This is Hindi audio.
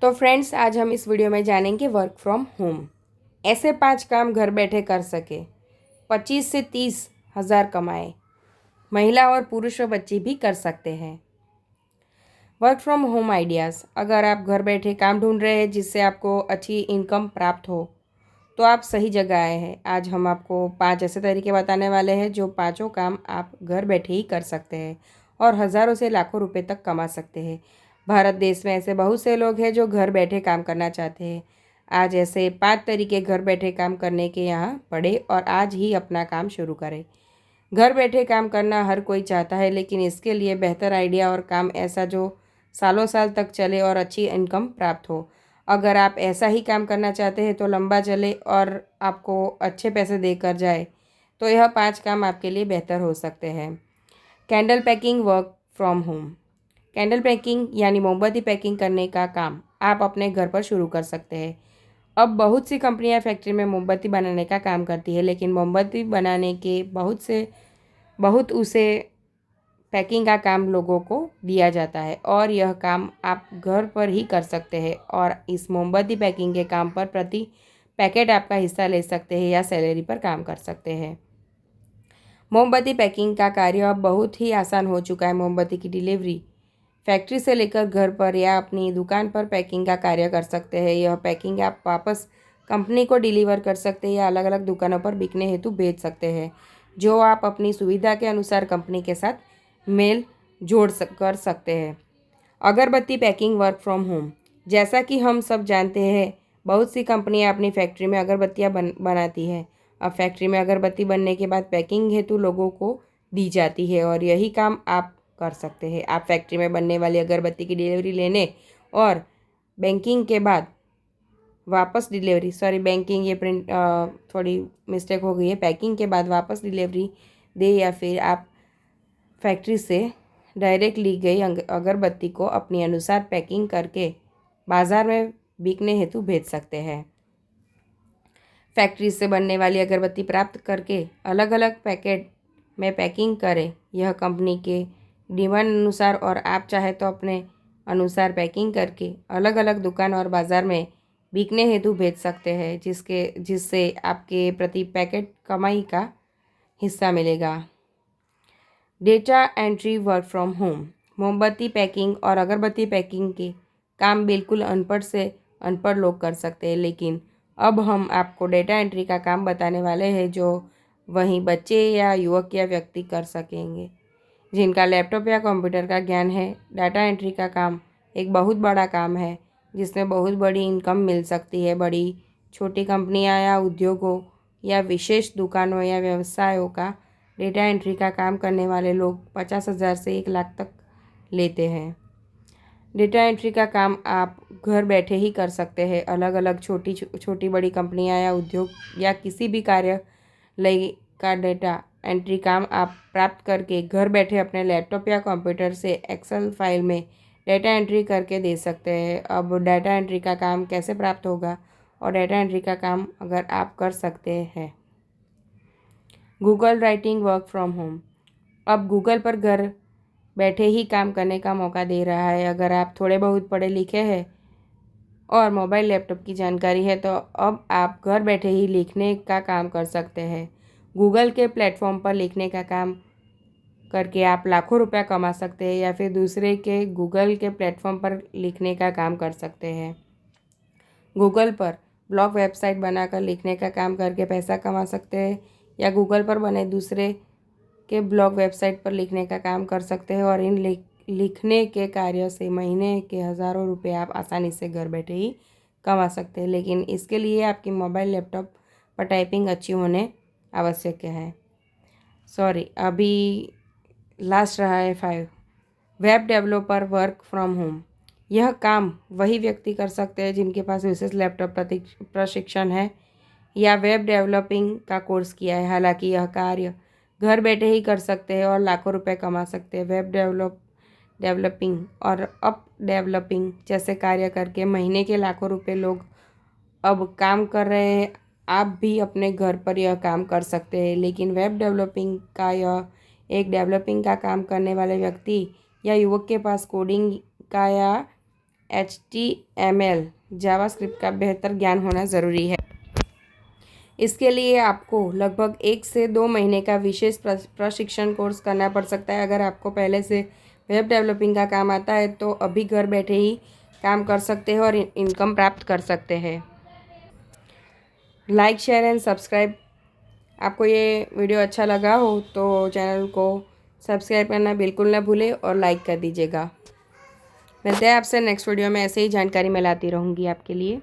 तो फ्रेंड्स, आज हम इस वीडियो में जानेंगे वर्क फ्रॉम होम। ऐसे 5 काम घर बैठे कर सके, 25 से 30 हज़ार कमाए। महिला और पुरुष और बच्चे भी कर सकते हैं। Work from home ideas. अगर आप घर बैठे काम ढूंढ रहे हैं जिससे आपको अच्छी इनकम प्राप्त हो तो आप सही जगह आए हैं। आज हम आपको 5 ऐसे तरीके बताने वाले हैं जो पांचों काम आप घर बैठे ही कर सकते हैं और हज़ारों से लाखों रुपए तक कमा सकते हैं। भारत देश में ऐसे बहुत से लोग हैं जो घर बैठे काम करना चाहते हैं। आज ऐसे 5 तरीके घर बैठे काम करने के यहाँ पढ़े और आज ही अपना काम शुरू करें। घर बैठे काम करना हर कोई चाहता है, लेकिन इसके लिए बेहतर आइडिया और काम ऐसा जो सालों साल तक चले और अच्छी इनकम प्राप्त हो। अगर आप ऐसा ही काम करना चाहते हैं तो लंबा चले और आपको अच्छे पैसे देकर जाए तो यह 5 काम आपके लिए बेहतर हो सकते हैं। Candle packing work from home. Candle packing यानी मोमबत्ती पैकिंग करने का काम आप अपने घर पर शुरू कर सकते हैं। अब बहुत सी कंपनियां फैक्ट्री में मोमबत्ती बनाने का काम करती है, लेकिन मोमबत्ती बनाने के बहुत उसे पैकिंग का काम लोगों को दिया जाता है और यह काम आप घर पर ही कर सकते हैं और इस मोमबत्ती पैकिंग के काम पर प्रति पैकेट आपका हिस्सा ले सकते हैं या सैलरी पर काम कर सकते हैं। मोमबत्ती पैकिंग का कार्य अब बहुत ही आसान हो चुका है। मोमबत्ती की डिलीवरी फैक्ट्री से लेकर घर पर या अपनी दुकान पर पैकिंग का कार्य कर सकते हैं। यह पैकिंग आप वापस कंपनी को डिलीवर कर सकते हैं या अलग अलग दुकानों पर बिकने हेतु भेज सकते हैं, जो आप अपनी सुविधा के अनुसार कंपनी के साथ मेल कर सकते हैं। अगरबत्ती पैकिंग वर्क फ्रॉम होम। जैसा कि हम सब जानते हैं, बहुत सी कंपनियां अपनी फैक्ट्री में अगरबत्तियां बनाती हैं। अब फैक्ट्री में अगरबत्ती बनने के बाद पैकिंग हेतु लोगों को दी जाती है और यही काम आप कर सकते हैं। आप फैक्ट्री में बनने वाली अगरबत्ती की डिलीवरी लेने और बैंकिंग के बाद वापस डिलीवरी बैंकिंग ये प्रिंट थोड़ी मिस्टेक हो गई है। पैकिंग के बाद वापस डिलीवरी दे या फिर आप फैक्ट्री से डायरेक्ट ली गई अगरबत्ती को अपने अनुसार पैकिंग करके बाज़ार में बिकने हेतु भेज सकते हैं। फैक्ट्री से बनने वाली अगरबत्ती प्राप्त करके अलग अलग पैकेट में पैकिंग करें, यह कंपनी के डिमांड अनुसार, और आप चाहे तो अपने अनुसार पैकिंग करके अलग अलग दुकान और बाज़ार में बिकने हेतु भेज सकते हैं, जिससे आपके प्रति पैकेट कमाई का हिस्सा मिलेगा। Data entry work from home. मोमबत्ती पैकिंग और अगरबत्ती पैकिंग के काम बिल्कुल अनपढ़ से अनपढ़ लोग कर सकते हैं, लेकिन अब हम आपको डेटा एंट्री का काम बताने वाले हैं जो वहीं बच्चे या युवक या व्यक्ति कर सकेंगे जिनका लैपटॉप या कंप्यूटर का ज्ञान है। डाटा एंट्री का काम एक बहुत बड़ा काम है जिसमें बहुत बड़ी इनकम मिल सकती है। बड़ी छोटी कंपनियां या उद्योगों या विशेष दुकानों या व्यवसायों का डेटा एंट्री का काम करने वाले लोग 50,000 से 1 लाख तक लेते हैं। डेटा एंट्री का काम आप घर बैठे ही कर सकते हैं। अलग अलग छोटी बड़ी कंपनियां या उद्योग या किसी भी कार्यालय का डेटा एंट्री काम आप प्राप्त करके घर बैठे अपने लैपटॉप या कंप्यूटर से एक्सेल फाइल में डेटा एंट्री करके दे सकते हैं। अब डेटा एंट्री का काम कैसे प्राप्त होगा और डेटा एंट्री का काम अगर आप कर सकते हैं। Google writing work from home. अब गूगल पर घर बैठे ही काम करने का मौका दे रहा है। अगर आप थोड़े बहुत पढ़े लिखे हैं और मोबाइल लैपटॉप की जानकारी है तो अब आप घर बैठे ही लिखने का काम कर सकते हैं। गूगल के प्लेटफॉर्म पर लिखने का काम करके आप लाखों रुपया कमा सकते हैं या फिर दूसरे के गूगल के प्लेटफॉर्म पर लिखने का काम कर सकते हैं। गूगल पर ब्लॉग वेबसाइट बनाकर लिखने का काम करके पैसा कमा सकते हैं या गूगल पर बने दूसरे के ब्लॉग वेबसाइट पर लिखने का काम कर सकते हैं और इन लिखने के कार्य से महीने के हज़ारों रुपए आप आसानी से घर बैठे ही कमा सकते हैं, लेकिन इसके लिए आपकी मोबाइल लैपटॉप पर टाइपिंग अच्छी होने आवश्यक है। अभी लास्ट रहा है 5। Web developer work from home. यह काम वही व्यक्ति कर सकते हैं जिनके पास विशेष लैपटॉप प्रशिक्षण है या वेब डेवलपिंग का कोर्स किया है। हालांकि यह कार्य घर बैठे ही कर सकते हैं और लाखों रुपए कमा सकते हैं। वेब डेवलपिंग और अप डेवलपिंग जैसे कार्य करके महीने के लाखों रुपए लोग अब काम कर रहे हैं। आप भी अपने घर पर यह काम कर सकते हैं, लेकिन वेब डेवलपिंग का यह एक डेवलपिंग का काम करने वाले व्यक्ति या युवक के पास कोडिंग का या HTML जावास्क्रिप्ट का बेहतर ज्ञान होना ज़रूरी है। इसके लिए आपको लगभग 1 से 2 महीने का विशेष प्रशिक्षण कोर्स करना पड़ सकता है। अगर आपको पहले से वेब डेवलपिंग का काम आता है तो अभी घर बैठे ही काम कर सकते हैं और इनकम प्राप्त कर सकते हैं। Like, share and subscribe. आपको ये वीडियो अच्छा लगा हो तो चैनल को सब्सक्राइब करना बिल्कुल ना भूलें और लाइक कर दीजिएगा। मिलते हैं आपसे नेक्स्ट वीडियो में। ऐसे ही जानकारी मैं लाती रहूँगी आपके लिए।